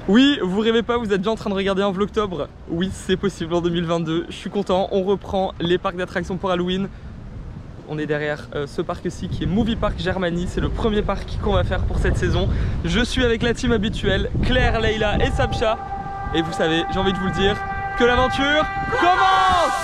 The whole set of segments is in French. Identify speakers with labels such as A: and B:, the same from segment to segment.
A: Oui, vous rêvez pas, vous êtes déjà en train de regarder un vlogtobre. Oui, c'est possible en 2022. Je suis content, on reprend les parcs d'attractions pour Halloween. On est derrière ce parc-ci qui est Movie Park Germany. C'est le premier parc qu'on va faire pour cette saison. Je suis avec la team habituelle, Claire, Leïla et Sabcha. Et vous savez, j'ai envie de vous le dire, que l'aventure commence!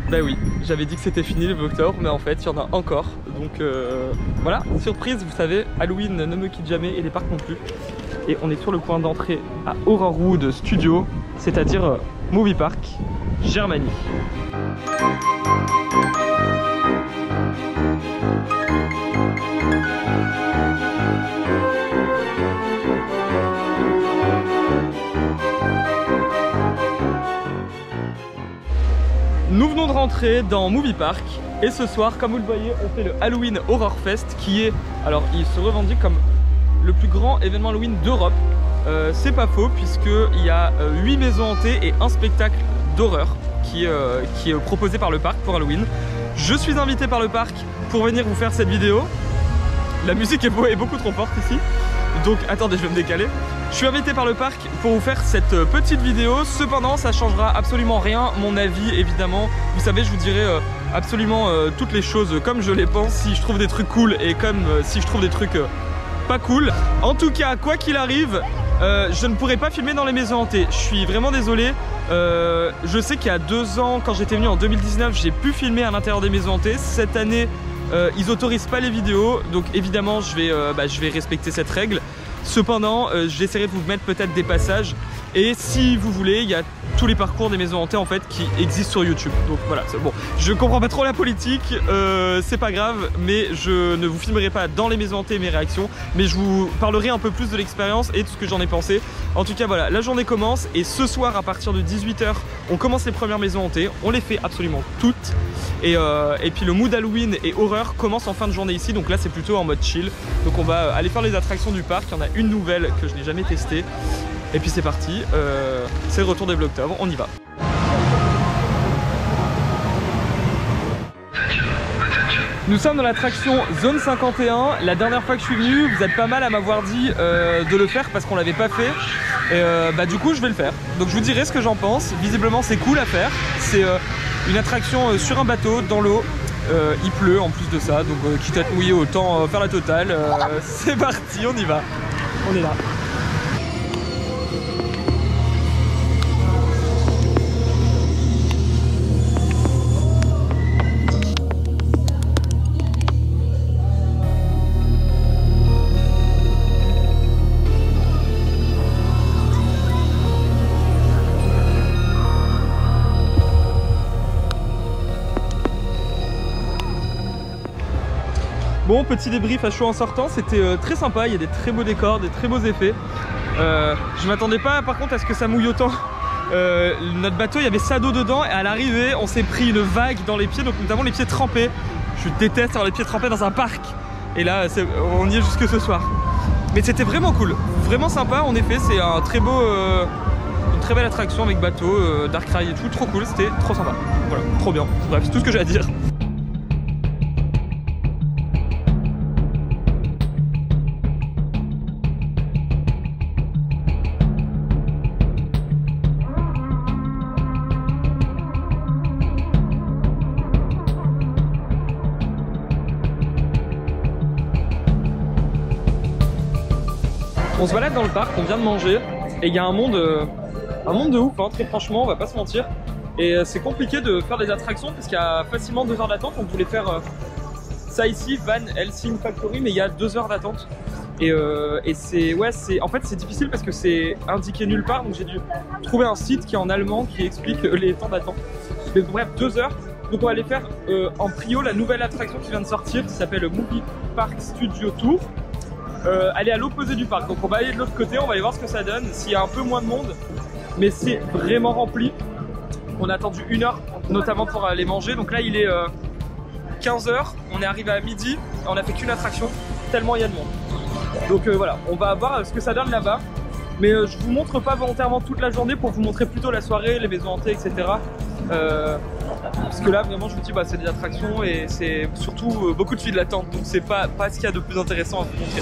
A: Bah oui, j'avais dit que c'était fini le vlogtober, mais en fait il y en a encore. Donc voilà, surprise, vous savez, Halloween ne me quitte jamais et les parcs non plus. Et on est sur le point d'entrer à Horrorwood Studio, c'est-à-dire Movie Park Germany. Nous venons de rentrer dans Movie Park et ce soir, comme vous le voyez, on fait le Halloween Horror Fest qui est, alors il se revendique comme le plus grand événement Halloween d'Europe. C'est pas faux puisqu'il y a 8 maisons hantées et un spectacle d'horreur qui est proposé par le parc pour Halloween. Je suis invité par le parc pour venir vous faire cette vidéo. La musique est beaucoup trop forte ici, donc attendez, je vais me décaler. Je suis invité par le parc pour vous faire cette petite vidéo. Cependant, ça changera absolument rien, mon avis évidemment. Vous savez, je vous dirai absolument toutes les choses comme je les pense, si je trouve des trucs cool et comme si je trouve des trucs pas cool. En tout cas, quoi qu'il arrive, je ne pourrai pas filmer dans les maisons hantées. Je suis vraiment désolé. Je sais qu'il y a 2 ans, quand j'étais venu en 2019, j'ai pu filmer à l'intérieur des maisons hantées. Cette année, ils autorisent pas les vidéos, donc évidemment, je vais respecter cette règle. Cependant, j'essaierai de vous mettre peut-être des passages. Et si vous voulez, il y a tous les parcours des maisons hantées en fait qui existent sur YouTube. Donc voilà, bon, je comprends pas trop la politique, c'est pas grave, mais je ne vous filmerai pas dans les maisons hantées mes réactions, mais je vous parlerai un peu plus de l'expérience et de ce que j'en ai pensé. En tout cas voilà, la journée commence et ce soir à partir de 18 h, on commence les premières maisons hantées, on les fait absolument toutes. Et puis le mood Halloween et horreur commence en fin de journée ici, donc là c'est plutôt en mode chill. Donc on va aller faire les attractions du parc, il y en a une nouvelle que je n'ai jamais testée. Et puis c'est parti, c'est le retour des vlogtober, on y va. Nous sommes dans l'attraction Zone 51. La dernière fois que je suis venu, vous êtes pas mal à m'avoir dit de le faire parce qu'on l'avait pas fait. Et du coup je vais le faire. Donc je vous dirai ce que j'en pense. Visiblement c'est cool à faire. C'est une attraction sur un bateau, dans l'eau. Il pleut en plus de ça, donc quitte à être mouillé autant faire la totale. C'est parti, on y va. On est là. Bon, petit débrief à chaud en sortant, c'était très sympa, il y a des très beaux décors, des très beaux effets. Je m'attendais pas par contre à ce que ça mouille autant. Notre bateau, il y avait ça d'eau dedans et à l'arrivée, on s'est pris une vague dans les pieds, donc notamment les pieds trempés. Je déteste avoir les pieds trempés dans un parc. Et là, on y est jusque ce soir. Mais c'était vraiment cool, vraiment sympa en effet, c'est un très beau... une très belle attraction avec bateau, dark ride et tout, trop cool, c'était trop sympa. Voilà, trop bien. Bref, c'est tout ce que j'ai à dire. On se balade dans le parc, on vient de manger et il y a un monde de ouf, hein, très franchement, on va pas se mentir. Et c'est compliqué de faire des attractions parce qu'il y a facilement 2 heures d'attente. On voulait faire ça ici, Van Helsing Factory, mais il y a 2 heures d'attente. Et en fait c'est difficile parce que c'est indiqué nulle part, donc j'ai dû trouver un site qui est en allemand qui explique les temps d'attente. Mais bref, 2 heures. Donc on va aller faire en prio la nouvelle attraction qui vient de sortir, qui s'appelle Movie Park Studio Tour. Elle est à l'opposé du parc, donc on va aller de l'autre côté, on va aller voir ce que ça donne, s'il y a un peu moins de monde, mais c'est vraiment rempli. On a attendu 1 heure, notamment pour aller manger, donc là il est 15 h, on est arrivé à midi, on a fait qu'une attraction, tellement il y a de monde. Donc voilà, on va voir ce que ça donne là-bas. Mais je vous montre pas volontairement toute la journée pour vous montrer plutôt la soirée, les maisons hantées, etc. Parce que là vraiment je vous dis bah, c'est des attractions et c'est surtout beaucoup de files d'attente, donc c'est pas ce qu'il y a de plus intéressant à vous montrer.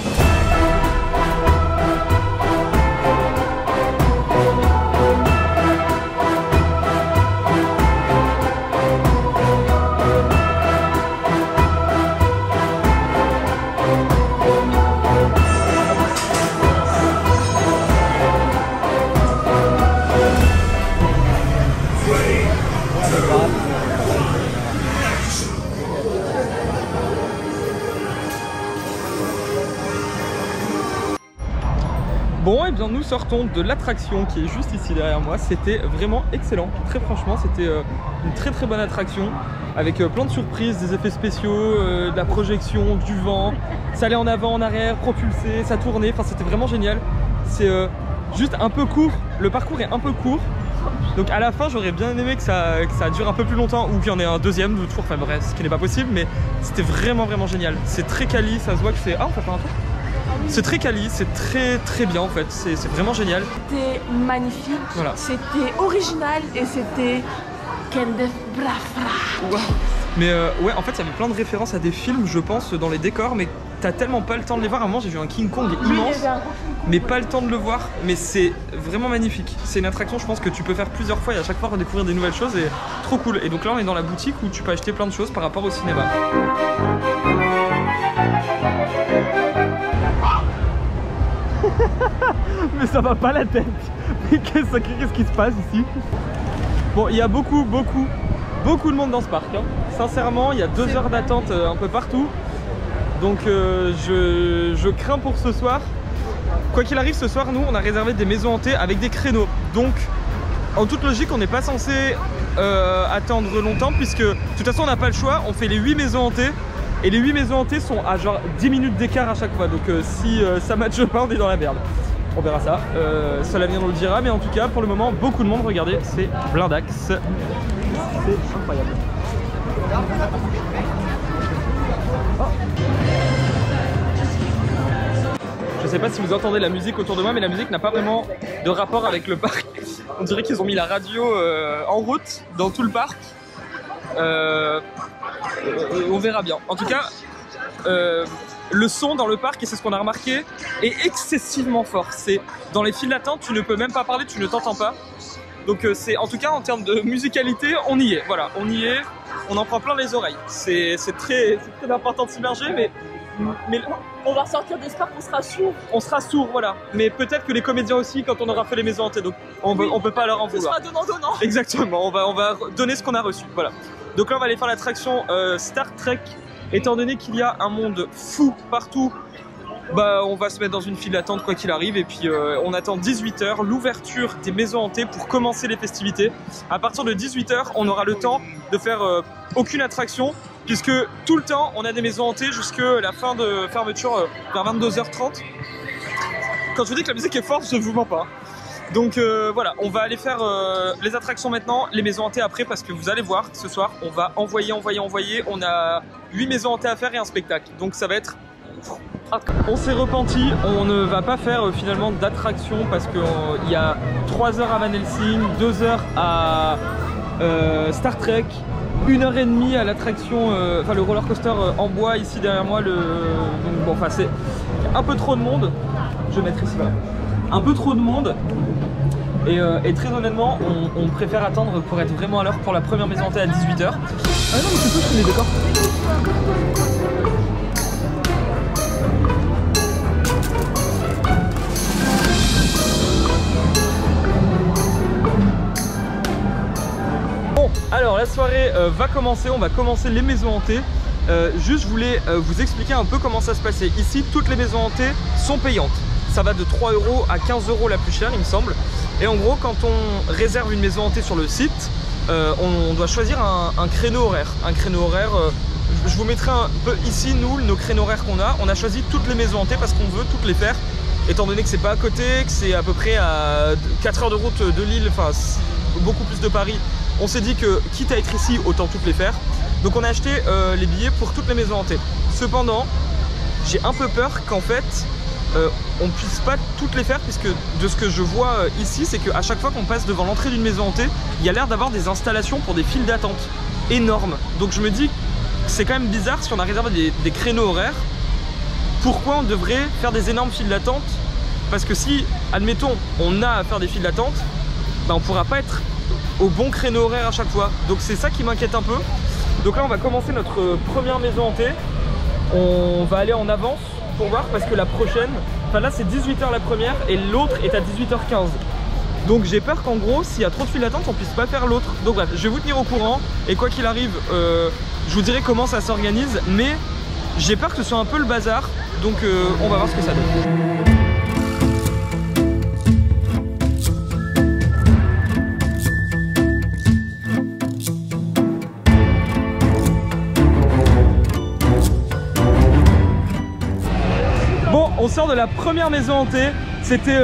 A: Bon, et bien nous sortons de l'attraction qui est juste ici derrière moi. C'était vraiment excellent, très franchement c'était une très bonne attraction avec plein de surprises, des effets spéciaux, de la projection, du vent, ça allait en avant, en arrière, propulsé, ça tournait, enfin c'était vraiment génial. C'est juste un peu court, le parcours est un peu court, donc à la fin j'aurais bien aimé que ça dure un peu plus longtemps ou qu'il y en ait un deuxième de tour, enfin bref, ce qui n'est pas possible, mais c'était vraiment génial. C'est très quali, ça se voit que c'est... Ah, on peut faire un tour? C'est très quali, c'est très bien en fait, c'est vraiment génial.
B: C'était magnifique, voilà. C'était original et c'était Kendef Brafra.
A: Wow. Mais ouais, en fait, il y avait plein de références à des films, je pense, dans les décors, mais t'as tellement pas le temps de les voir. À un moment, j'ai vu un King Kong immense, mais pas le temps de le voir. Mais c'est vraiment magnifique. C'est une attraction, je pense, que tu peux faire plusieurs fois et à chaque fois redécouvrir des nouvelles choses et trop cool. Et donc là, on est dans la boutique où tu peux acheter plein de choses par rapport au cinéma. Mais ça va pas la tête. Mais qu'est-ce qui se passe ici? Bon, il y a beaucoup de monde dans ce parc, hein. Sincèrement, il y a 2 heures d'attente un peu partout. Donc je crains pour ce soir. Quoi qu'il arrive, ce soir, nous, on a réservé des maisons hantées avec des créneaux. Donc, en toute logique, on n'est pas censé attendre longtemps puisque, de toute façon, on n'a pas le choix. On fait les 8 maisons hantées. Et les 8 maisons hantées sont à genre 10 minutes d'écart à chaque fois. Donc si ça matche pas, on est dans la merde. On verra ça. Ça l'avenir nous le dira. Mais en tout cas, pour le moment, beaucoup de monde. Regardez, c'est blindax. C'est incroyable. Oh. Je sais pas si vous entendez la musique autour de moi, mais la musique n'a pas vraiment de rapport avec le parc. On dirait qu'ils ont mis la radio en route dans tout le parc. On verra bien. En tout cas, le son dans le parc, et c'est ce qu'on a remarqué, est excessivement fort. C'est dans les files d'attente, tu ne peux même pas parler, tu ne t'entends pas. Donc c'est, en tout cas, en termes de musicalité, on y est. Voilà, on y est. On en prend plein les oreilles. C'est très important de s'immerger, mais
B: on va sortir de ce parc, on sera sourd.
A: On sera sourd, voilà. Mais peut-être que les comédiens aussi, quand on aura fait les maisons hantées, donc on peut pas leur en vouloir.
B: Ce sera donnant-donnant.
A: Exactement, on va donner ce qu'on a reçu. Voilà. Donc là, on va aller faire l'attraction Star Trek. Étant donné qu'il y a un monde fou partout, bah on va se mettre dans une file d'attente quoi qu'il arrive. Et puis on attend 18 h, l'ouverture des maisons hantées pour commencer les festivités. À partir de 18 h, on aura le temps de faire aucune attraction, puisque tout le temps on a des maisons hantées jusqu'à la fin de fermeture vers 22 h 30. Quand je vous dis que la musique est forte, je ne vous mens pas. Donc voilà, on va aller faire les attractions maintenant, les maisons hantées après, parce que vous allez voir, ce soir, on va envoyer. On a 8 maisons hantées à faire et un spectacle. Donc ça va être... On s'est repenti, on ne va pas faire finalement d'attraction parce qu'il y a 3 heures à Van Helsing, 2 heures à Star Trek, 1h30 à l'attraction, enfin le roller coaster en bois ici derrière moi. Donc bon, enfin c'est un peu trop de monde. Je vais mettre ici, voilà. Un peu trop de monde. Et très honnêtement, on préfère attendre pour être vraiment à l'heure pour la première maison hantée à 18 h. Ah non, mais c'est tout, je connais, d'accord. Bon, alors la soirée va commencer, on va commencer les maisons hantées. Juste, je voulais vous expliquer un peu comment ça se passait. Ici, toutes les maisons hantées sont payantes. Ça va de 3 € à 15 € la plus chère, il me semble. Et en gros, quand on réserve une maison hantée sur le site, on doit choisir un créneau horaire. Un créneau horaire, je vous mettrai un peu ici, nous, nos créneaux horaires qu'on a. On a choisi toutes les maisons hantées parce qu'on veut toutes les faire. Étant donné que c'est pas à côté, que c'est à peu près à 4 heures de route de Lille, enfin beaucoup plus de Paris, on s'est dit que quitte à être ici, autant toutes les faire. Donc on a acheté les billets pour toutes les maisons hantées. Cependant, j'ai un peu peur qu'en fait on puisse pas toutes les faire, puisque de ce que je vois ici, c'est qu'à chaque fois qu'on passe devant l'entrée d'une maison hantée, il y a l'air d'avoir des installations pour des files d'attente énormes. Donc je me dis que c'est quand même bizarre si on a réservé des créneaux horaires. Pourquoi on devrait faire des énormes files d'attente? Parce que si, admettons, on a à faire des files d'attente, bah on pourra pas être au bon créneau horaire à chaque fois. Donc c'est ça qui m'inquiète un peu. Donc là on va commencer notre première maison hantée. On va aller en avance pour voir, parce que la prochaine, enfin là c'est 18 h la première et l'autre est à 18 h 15. Donc j'ai peur qu'en gros, s'il y a trop de files d'attente, on puisse pas faire l'autre. Donc bref, je vais vous tenir au courant et quoi qu'il arrive, je vous dirai comment ça s'organise. Mais j'ai peur que ce soit un peu le bazar, donc on va voir ce que ça donne. On sort de la première maison hantée, c'était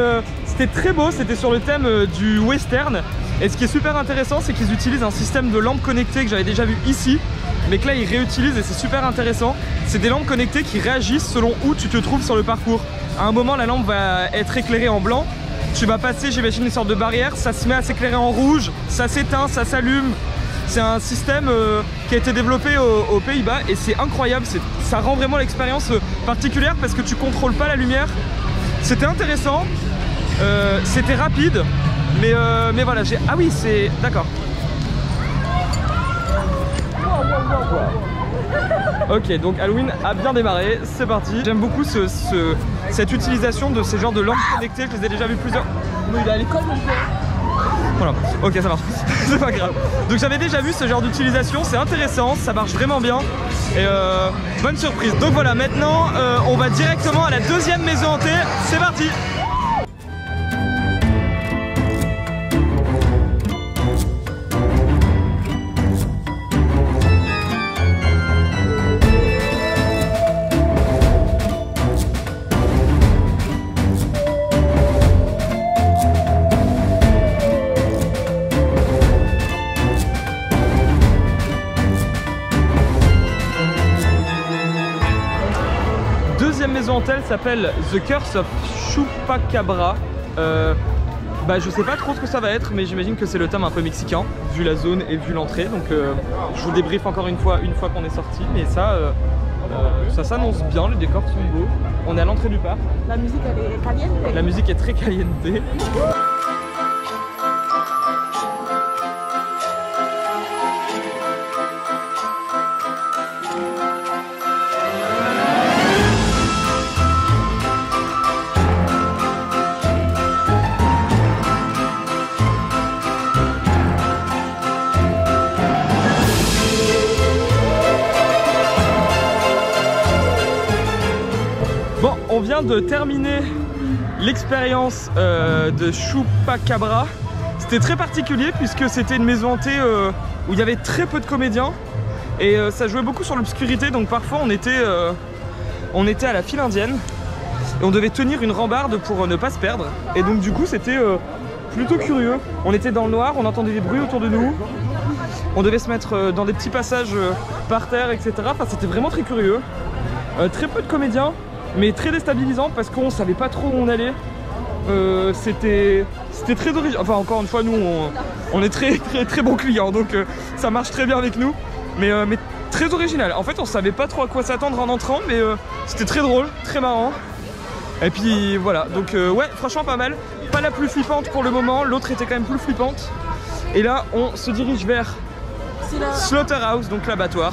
A: très beau, c'était sur le thème du western. Et ce qui est super intéressant, c'est qu'ils utilisent un système de lampes connectées que j'avais déjà vu ici, mais que là ils réutilisent et c'est super intéressant. C'est des lampes connectées qui réagissent selon où tu te trouves sur le parcours. À un moment, la lampe va être éclairée en blanc, tu vas passer, j'imagine, une sorte de barrière, ça se met à s'éclairer en rouge, ça s'éteint, ça s'allume. C'est un système qui a été développé aux Pays-Bas et c'est incroyable, ça rend vraiment l'expérience particulière parce que tu contrôles pas la lumière. C'était intéressant, c'était rapide, mais voilà, ah oui, c'est... D'accord. Ok, donc Halloween a bien démarré, c'est parti. J'aime beaucoup cette utilisation de ces genres de lampes connectées, je les ai déjà vues plusieurs...
B: Mais il est à l'école, mon père.
A: Voilà, ok, ça marche, c'est pas grave. Donc j'avais déjà vu ce genre d'utilisation, c'est intéressant, ça marche vraiment bien. Et bonne surprise. Donc voilà, maintenant on va directement à la deuxième maison hantée, c'est parti. Maison hantée s'appelle The Curse of Chupacabra. Je sais pas trop ce que ça va être, mais j'imagine que c'est le thème un peu mexicain vu la zone et vu l'entrée. Donc je vous débriefe encore une fois qu'on est sorti, mais ça s'annonce bien, les décors sont beaux. On est à l'entrée du parc.
B: La musique elle est caliente.
A: La musique est très caliente. Bon, on vient de terminer l'expérience de Chupacabra. C'était très particulier puisque c'était une maison hantée où il y avait très peu de comédiens et ça jouait beaucoup sur l'obscurité, donc parfois on était à la file indienne et on devait tenir une rambarde pour ne pas se perdre, et donc du coup c'était plutôt curieux. On était dans le noir, on entendait des bruits autour de nous, on devait se mettre dans des petits passages par terre, etc. Enfin c'était vraiment très curieux, très peu de comédiens, mais très déstabilisant parce qu'on savait pas trop où on allait. C'était très original. Enfin encore une fois, nous on est très bons clients, donc ça marche très bien avec nous, mais très original. En fait on savait pas trop à quoi s'attendre en entrant, mais c'était très drôle, très marrant. Et puis voilà, donc ouais, franchement pas mal. Pas la plus flippante pour le moment, l'autre était quand même plus flippante. Et là on se dirige vers Slaughterhouse, donc l'abattoir,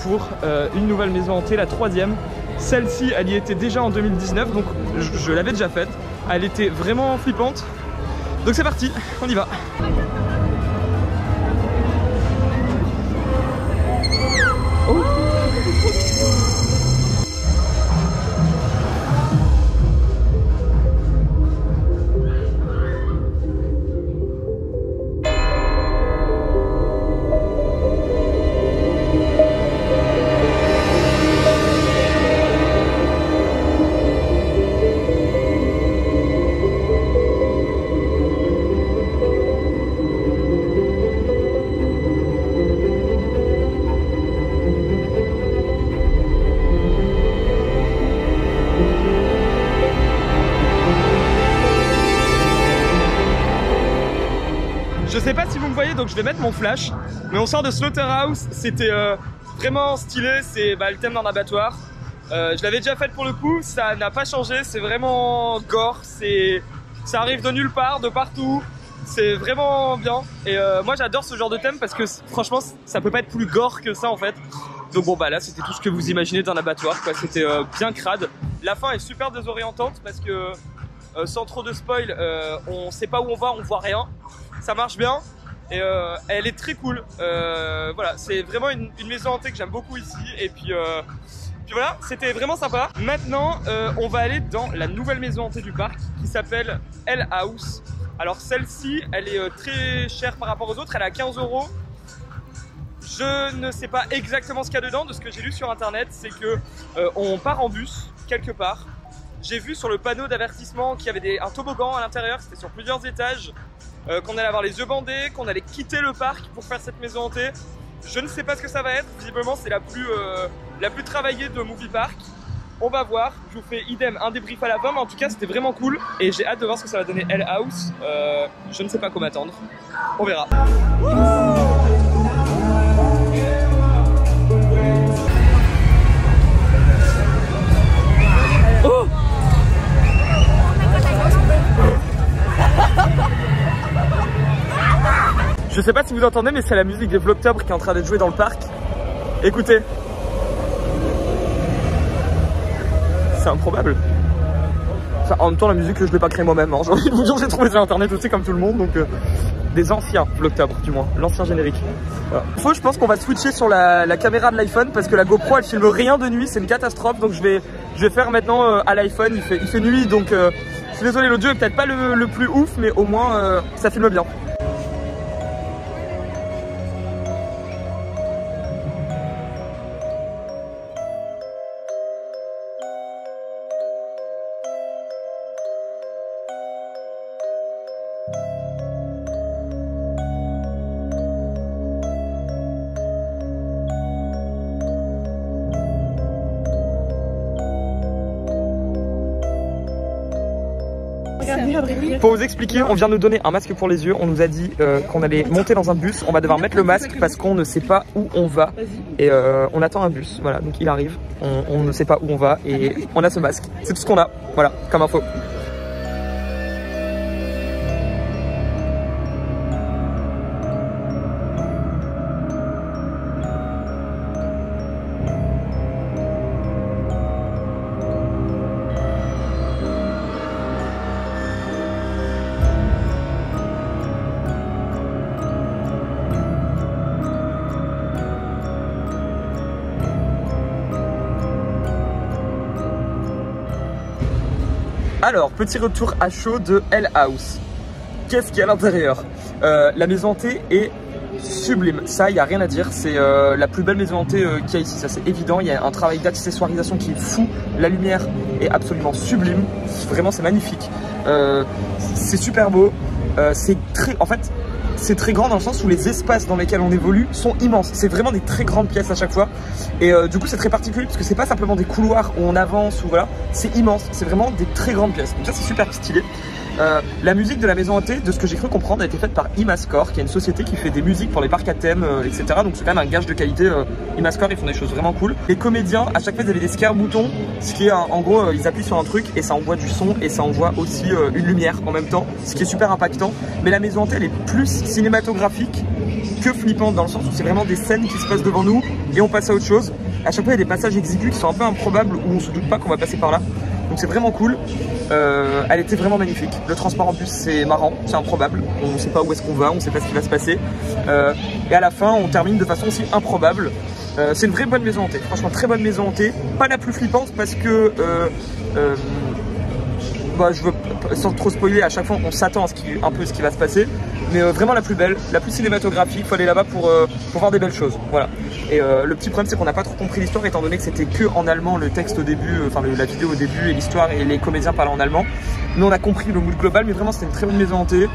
A: pour une nouvelle maison hantée, la troisième. Celle-ci, elle y était déjà en 2019, donc je l'avais déjà faite. Elle était vraiment flippante. Donc c'est parti, on y va. Oh. donc je vais mettre mon flash. Mais on sort de Slaughterhouse, c'était vraiment stylé, c'est le thème d'un abattoir. Je l'avais déjà fait pour le coup, ça n'a pas changé, c'est vraiment gore, ça arrive de nulle part, de partout. C'est vraiment bien et moi j'adore ce genre de thème parce que franchement ça peut pas être plus gore que ça en fait. Donc bon là c'était tout ce que vous imaginez d'un abattoir quoi, c'était bien crade. La fin est super désorientante parce que sans trop de spoil, on sait pas où on va, on voit rien. Ça marche bien et elle est très cool. Voilà, c'est vraiment une maison hantée que j'aime beaucoup ici et puis voilà, c'était vraiment sympa. Maintenant on va aller dans la nouvelle maison hantée du parc qui s'appelle Hell House. Alors celle-ci, elle est très chère par rapport aux autres, elle est à 15 €. Je ne sais pas exactement ce qu'il y a dedans, de ce que j'ai lu sur internet, c'est que on part en bus quelque part. J'ai vu sur le panneau d'avertissement qu'il y avait un toboggan à l'intérieur, c'était sur plusieurs étages, qu'on allait avoir les yeux bandés, qu'on allait quitter le parc pour faire cette maison hantée. Je ne sais pas ce que ça va être, visiblement c'est la plus travaillée de Movie Park. On va voir, je vous fais idem un débrief à la fin, mais en tout cas c'était vraiment cool et j'ai hâte de voir ce que ça va donner Hell House. Je ne sais pas quoi m'attendre, on verra. Oh je sais pas si vous entendez, mais c'est la musique des Vlogtober qui est en train d'être jouée dans le parc. Écoutez. C'est improbable. Enfin, en même temps la musique je l'ai pas créée moi-même, hein. J'ai envie de vous dire, j'ai trouvé sur internet aussi comme tout le monde, donc des anciens Vlogtober du moins, l'ancien générique. Voilà. Je pense qu'on va switcher sur la caméra de l'iPhone parce que la GoPro elle filme rien de nuit, c'est une catastrophe, donc je vais faire maintenant à l'iPhone, il fait nuit donc je suis désolé, l'audio est peut-être pas le plus ouf mais au moins ça filme bien. Pour vous expliquer, on vient de nous donner un masque pour les yeux. On nous a dit qu'on allait monter dans un bus. On va devoir mettre le masque parce qu'on ne sait pas où on va. Et on attend un bus. Voilà, donc il arrive. On ne sait pas où on va et on a ce masque. C'est tout ce qu'on a. Voilà, comme info. Alors, petit retour à chaud de Hell House. Qu'est-ce qu'il y a à l'intérieur? La maison hantée est sublime, ça il n'y a rien à dire, c'est la plus belle maison hantée qu'il y a ici, ça c'est évident. Il y a un travail d'accessoirisation qui est fou, la lumière est absolument sublime, vraiment c'est magnifique, c'est super beau, en fait c'est très grand dans le sens où les espaces dans lesquels on évolue sont immenses. C'est vraiment des très grandes pièces à chaque fois. Et du coup c'est très particulier parce que c'est pas simplement des couloirs où on avance ou voilà. C'est immense, c'est vraiment des très grandes pièces. Donc ça c'est super stylé. La musique de la maison hantée, de ce que j'ai cru comprendre, a été faite par Imascore, qui est une société qui fait des musiques pour les parcs à thème, etc. Donc c'est quand même un gage de qualité. Imascore, ils font des choses vraiment cool. Les comédiens, à chaque fois, ils avaient des scare boutons, ce qui est en gros, ils appuient sur un truc et ça envoie du son et ça envoie aussi une lumière en même temps, ce qui est super impactant. Mais la maison hantée, elle est plus cinématographique que flippante dans le sens où c'est vraiment des scènes qui se passent devant nous et on passe à autre chose. À chaque fois, il y a des passages exigus qui sont un peu improbables où on se doute pas qu'on va passer par là. Donc c'est vraiment cool. Elle était vraiment magnifique. Le transport en bus c'est marrant, c'est improbable. On ne sait pas où est-ce qu'on va, on ne sait pas ce qui va se passer. Et à la fin on termine de façon aussi improbable. C'est une vraie bonne maison hantée. Franchement très bonne maison hantée. Pas la plus flippante parce que je veux sans trop spoiler, à chaque fois on s'attend à un peu ce qui va se passer. Mais vraiment la plus belle, la plus cinématographique, il faut aller là-bas pour voir des belles choses. Voilà. Et le petit problème c'est qu'on n'a pas trop compris l'histoire étant donné que c'était que en allemand le texte au début, enfin la vidéo au début et l'histoire et les comédiens parlaient en allemand. Nous on a compris le mood global mais vraiment c'était une très bonne maison hantée.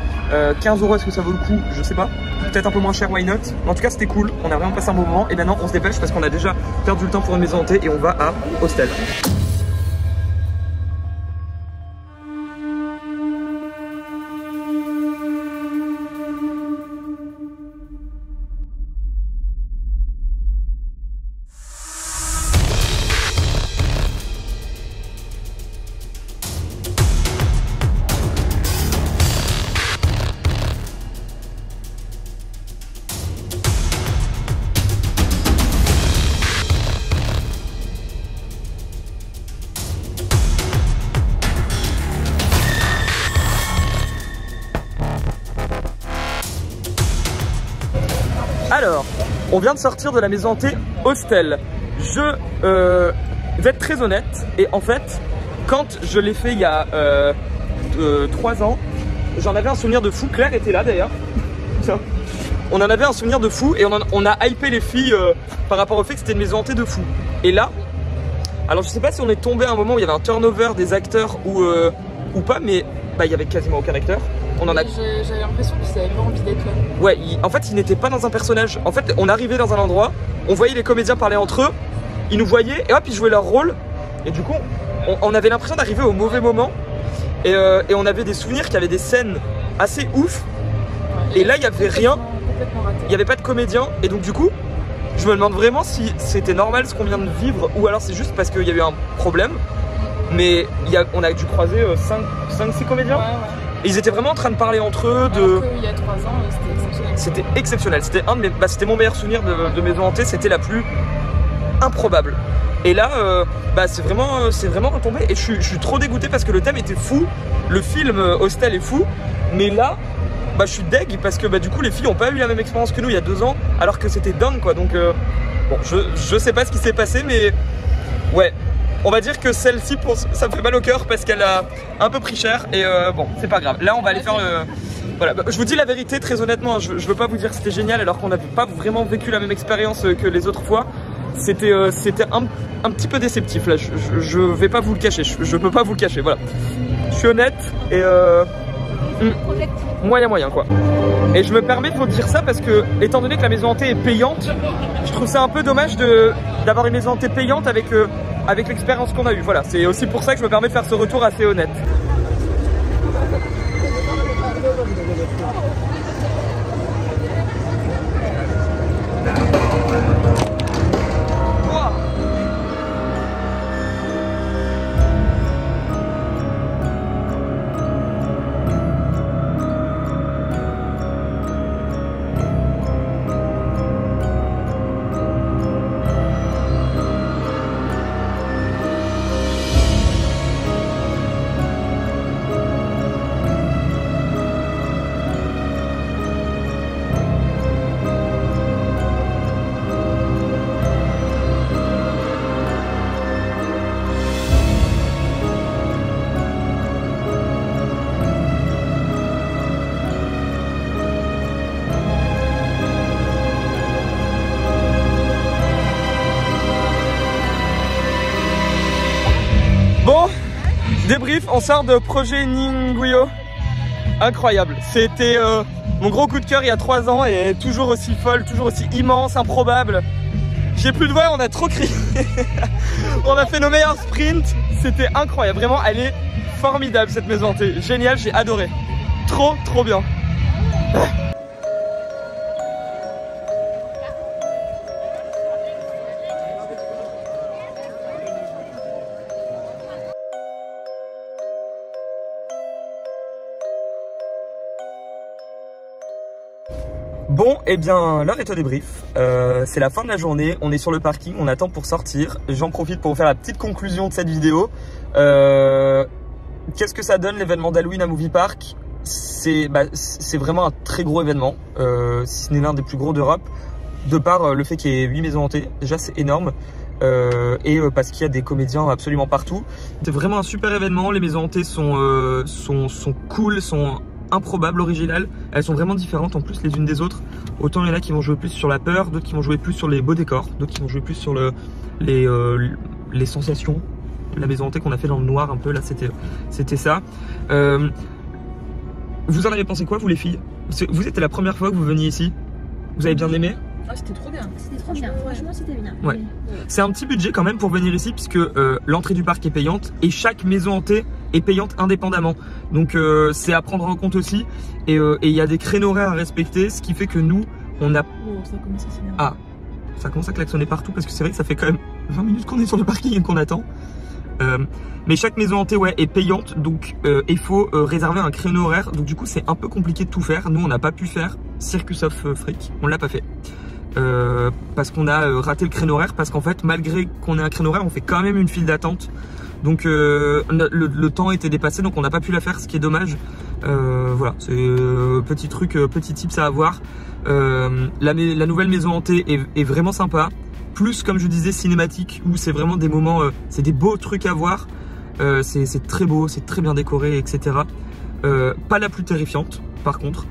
A: 15 € est-ce que ça vaut le coup? Je sais pas. Peut-être un peu moins cher, why not? Mais en tout cas c'était cool, on a vraiment passé un bon moment et maintenant on se dépêche parce qu'on a déjà perdu le temps pour une maison hantée et on va à Hostel. On vient de sortir de la maison hantée Hostel. Je vais être très honnête, et en fait, quand je l'ai fait il y a 3 ans, j'en avais un souvenir de fou. Claire était là d'ailleurs. On en avait un souvenir de fou et on a hypé les filles par rapport au fait que c'était une maison hantée de fou. Et là, alors je sais pas si on est tombé à un moment où il y avait un turnover des acteurs ou pas, mais bah, il y avait quasiment aucun acteur.
B: J'avais l'impression qu'ils avaient pas envie d'être là.
A: Ouais, en fait ils n'étaient pas dans un personnage. En fait on arrivait dans un endroit, on voyait les comédiens parler entre eux, ils nous voyaient et hop ils jouaient leur rôle. Et du coup on avait l'impression d'arriver au mauvais moment. Et on avait des souvenirs qu'il y avait des scènes assez ouf. Ouais, et là il n'y avait rien, il n'y avait pas de comédien. Et donc du coup je me demande vraiment si c'était normal ce qu'on vient de vivre ou alors c'est juste parce qu'il y a eu un problème. Mais on a dû croiser 5-6 comédiens. Ouais, ouais. Et ils étaient vraiment en train de parler entre eux.
B: Il y a 3 ans, c'était exceptionnel.
A: C'était exceptionnel. C'était mon meilleur souvenir de maison hantée. C'était la plus improbable. Et là, c'est vraiment retombé. Et je suis trop dégoûté parce que le thème était fou. Le film Hostel est fou. Mais là, je suis deg parce que du coup, les filles n'ont pas eu la même expérience que nous il y a 2 ans. Alors que c'était dingue quoi. Donc, bon, je sais pas ce qui s'est passé, mais ouais. On va dire que celle-ci, ça me fait mal au cœur parce qu'elle a un peu pris cher et bon, c'est pas grave. Là, on va aller faire le... Voilà, je vous dis la vérité très honnêtement, je veux pas vous dire que c'était génial alors qu'on n'avait pas vraiment vécu la même expérience que les autres fois. C'était un petit peu déceptif là, je vais pas vous le cacher, je peux pas vous le cacher, voilà. Je suis honnête et... moyen quoi. Et je me permets de vous dire ça parce que étant donné que la maison hantée est payante, je trouve ça un peu dommage d'avoir une maison hantée payante avec l'expérience qu'on a eue. Voilà, c'est aussi pour ça que je me permets de faire ce retour assez honnête. Bon, débrief, on sort de Projet Ninguyo. Incroyable, c'était mon gros coup de cœur il y a 3 ans et toujours aussi folle, toujours aussi immense, improbable. J'ai plus de voix, on a trop crié. On a fait nos meilleurs sprints, c'était incroyable, vraiment elle est formidable cette maison hantée, génial, j'ai adoré. Trop bien. Bon, et bien l'heure est au débrief, c'est la fin de la journée, on est sur le parking, on attend pour sortir. J'en profite pour vous faire la petite conclusion de cette vidéo. Qu'est-ce que ça donne l'événement d'Halloween à Movie Park? C'est vraiment un très gros événement, si ce n'est l'un des plus gros d'Europe, de par le fait qu'il y ait 8 maisons hantées, déjà c'est énorme. Et parce qu'il y a des comédiens absolument partout. C'est vraiment un super événement, les maisons hantées sont cool, sont improbables, originales, elles sont vraiment différentes en plus les unes des autres. Autant il y en a qui vont jouer plus sur la peur, d'autres qui vont jouer plus sur les beaux décors, d'autres qui vont jouer plus sur les sensations. La maison hantée qu'on a fait dans le noir un peu, là c'était ça. Vous en avez pensé quoi vous les filles? Vous étiez la première fois que vous veniez ici? Vous avez bien aimé?
B: Ah, c'était trop bien.
C: C'était trop bien, franchement c'était bien.
A: Ouais. C'est un petit budget quand même pour venir ici puisque l'entrée du parc est payante et chaque maison hantée est payante indépendamment. Donc c'est à prendre en compte aussi et il y a des créneaux horaires à respecter, ce qui fait que nous on a...
B: Oh, ça commence à s'énerver.
A: Ah, ça commence à klaxonner partout parce que c'est vrai que ça fait quand même 20 minutes qu'on est sur le parking et qu'on attend. Mais chaque maison hantée est payante, donc il faut réserver un créneau horaire. Donc du coup c'est un peu compliqué de tout faire. Nous on n'a pas pu faire Circus of Freak, on l'a pas fait. parce qu'on a raté le créneau horaire, parce qu'en fait malgré qu'on ait un créneau horaire on fait quand même une file d'attente, donc le temps était dépassé, donc on n'a pas pu la faire, ce qui est dommage. Voilà, c'est petit truc, petit tips à avoir. La nouvelle maison hantée est vraiment sympa, plus comme je disais cinématique, où c'est vraiment des moments, c'est des beaux trucs à voir, c'est très beau, c'est très bien décoré, etc. Pas la plus terrifiante par contre,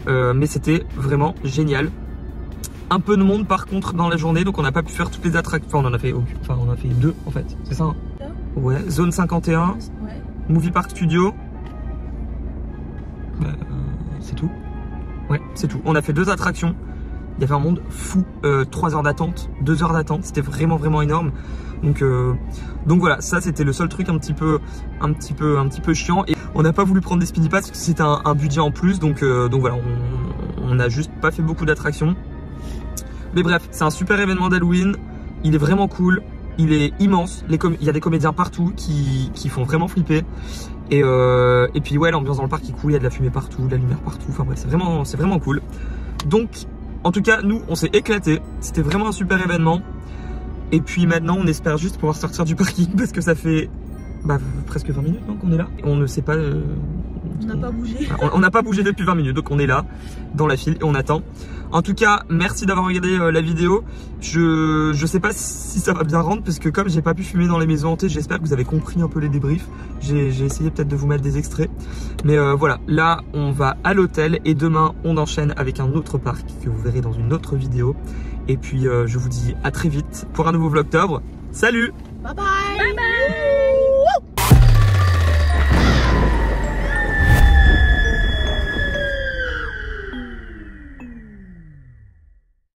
A: mais c'était vraiment génial. Un peu de monde par contre dans la journée, donc on n'a pas pu faire toutes les attractions. Enfin, on a fait 2 en fait, c'est ça hein? Ouais, zone 51, ouais. Movie Park Studio. C'est tout. Ouais, c'est tout. On a fait 2 attractions. Il y avait un monde fou. 3 heures d'attente, 2 heures d'attente. C'était vraiment énorme. Donc voilà, ça c'était le seul truc un petit peu chiant. Et on n'a pas voulu prendre des speedy pass parce que c'était un budget en plus. Donc voilà, on n'a juste pas fait beaucoup d'attractions. Mais bref, c'est un super événement d'Halloween. Il est vraiment cool. Il est immense. Il y a des comédiens partout qui font vraiment flipper. Et puis ouais, l'ambiance dans le parc est cool. Il y a de la fumée partout, de la lumière partout. Enfin bref, c'est vraiment cool. Donc, en tout cas, nous, on s'est éclatés. C'était vraiment un super événement. Et puis maintenant, on espère juste pouvoir sortir du parking parce que ça fait presque 20 minutes qu'on est là. On ne sait pas...
B: on n'a pas bougé.
A: On n'a pas bougé depuis 20 minutes, donc on est là, dans la file, et on attend. En tout cas, merci d'avoir regardé la vidéo. Je sais pas si ça va bien rendre, parce que comme j'ai pas pu filmer dans les maisons hantées, j'espère que vous avez compris un peu les débriefs. J'ai essayé peut-être de vous mettre des extraits. Mais voilà, là, on va à l'hôtel, et demain, on enchaîne avec un autre parc, que vous verrez dans une autre vidéo. Et puis, je vous dis à très vite pour un nouveau Vlogtober. Salut!
B: Bye bye! Bye bye!